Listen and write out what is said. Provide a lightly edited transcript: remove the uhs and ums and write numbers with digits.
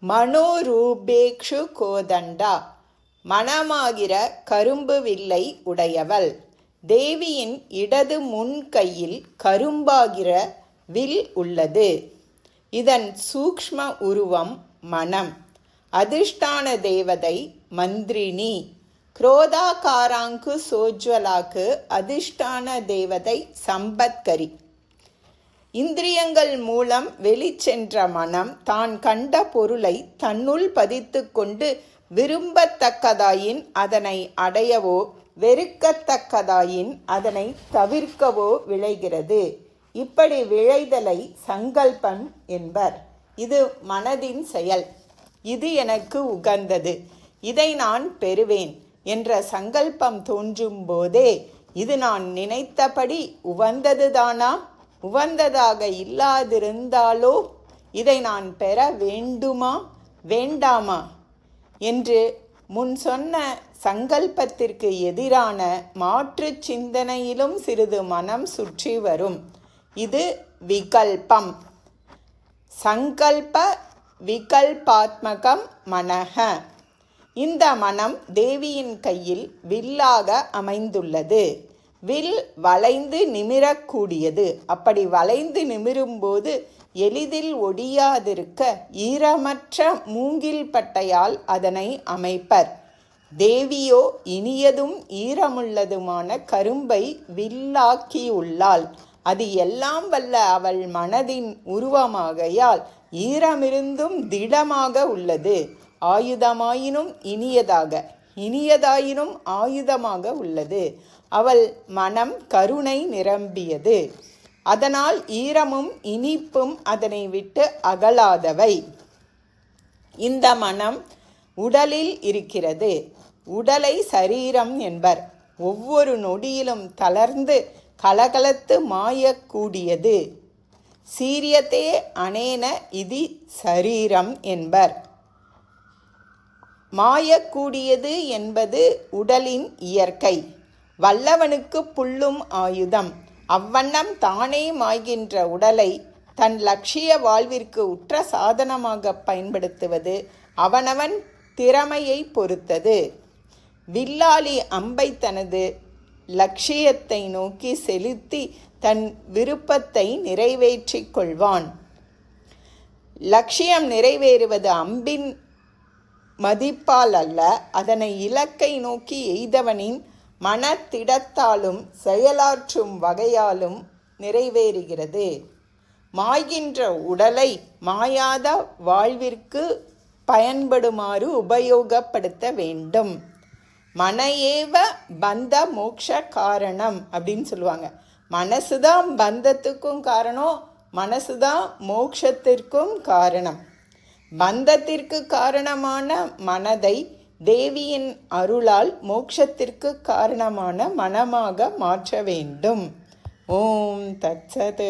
மனோரூபேக்ஷு கோதண்டா, மணமாகிற கரும்பு வில்லை உடையவள். தேவியின் இடது முன் கையில் கரும்பாகிற வில் உள்ளது. இதன் சூக்ஷ்ம உருவம் மனம். அதிஷ்டான தேவதை மந்திரினி. குரோதாகாராங்கு சோஜ்வலாக்கு அதிஷ்டான தேவதை சம்பத்கரி. இந்திரியங்கள் மூலம் வெளிச்சென்ற மனம் தான் கண்ட பொருளை தன்னுள் பதித்து கொண்டு விரும்பத்தக்கதாயின் அதனை அடையவோ வெறுக்கத்தக்கதாயின் அதனை தவிர்க்கவோ விளைகிறது. இப்படி விளைதலை சங்கல்பம் என்பர். இது மனதின் செயல். இது எனக்கு உகந்தது, இதை நான் பெறுவேன் என்ற சங்கல்பம் தோன்றும் போதே இது நான் நினைத்தபடி உவந்ததுதானா, உவந்ததாக இல்லாதிருந்தாலோ இதை நான் பெற வேண்டுமா வேண்டாமா என்று முன் சொன்ன சங்கல்பத்திற்கு எதிரான மாற்று சிந்தனையிலும் சிறிது மனம் சுற்றி வரும். இது விகல்பம். சங்கல்ப விகல்பாத்மகம் மனஹ. இந்த மனம் தேவியின் கையில் வில்லாக அமைந்துள்ளது. வில் வளைந்து நிமிரக்கூடியது. அப்படி வளைந்து நிமிரும்போது எளிதில் ஒடியாதிருக்க ஈரமற்ற மூங்கில் பட்டையால் அதனை அமைப்பர். தேவியோ இனியதும் ஈரமுள்ளதுமான கரும்பை வில்லாக்கியுள்ளாள். அது எல்லாம் வல்ல அவள் மனதின் உருவமாகையால் ஈரமிருந்தும் திடமாக உள்ளது. ஆயுதமாயினும் இனியதாக, இனியதாயினும் ஆயுதமாக உள்ளது. அவள் மனம் கருணை நிரம்பியது. அதனால் ஈரமும் இனிப்பும் அதனை விட்டு அகலாதவை. இந்த மனம் உடலில் இருக்கிறது. உடலை சரீரம் என்பர். ஒவ்வொரு நொடியிலும் தளர்ந்து கலகலத்து மாயக்கூடியது. சீரியத்தே அனேன இதி சரீரம் என்பர். மாயக்கூடியது என்பது உடலின் இயற்கை. வல்லவனுக்கு புல்லும் ஆயுதம். அவ்வண்ணம் தானே மாய்கின்ற உடலை தன் லட்சிய வாழ்விற்கு உற்ற சாதனமாக பயன்படுத்துவது அவனவன் திறமையை பொறுத்தது. வில்லாளி அம்பை தனது லட்சியத்தை நோக்கி செலுத்தி தன் விருப்பத்தை நிறைவேற்றிக் கொள்வான். லட்சியம் நிறைவேறுவது அம்பின் மதிப்பால் அல்ல, அதனை இலக்கை நோக்கி எய்தவனின் மனத்திடத்தாலும் செயலாற்றும் வகையாலும் நிறைவேறுகிறது. மாய்கின்ற உடலை மாயாத வாழ்விற்கு பயன்படுமாறு உபயோகப்படுத்த வேண்டும். மனையேவ பந்த மோக்ஷ காரணம் அப்படின்னு சொல்லுவாங்க. மனசுதான் பந்தத்துக்கும் காரணம், மனசுதான் மோக்ஷத்திற்கும் காரணம். பந்தத்திற்கு காரணமான மனதை தேவியின் அருளால் மோட்சத்திற்கு காரணமான மனமாக மாற்ற வேண்டும். ஓம் தத்சத்.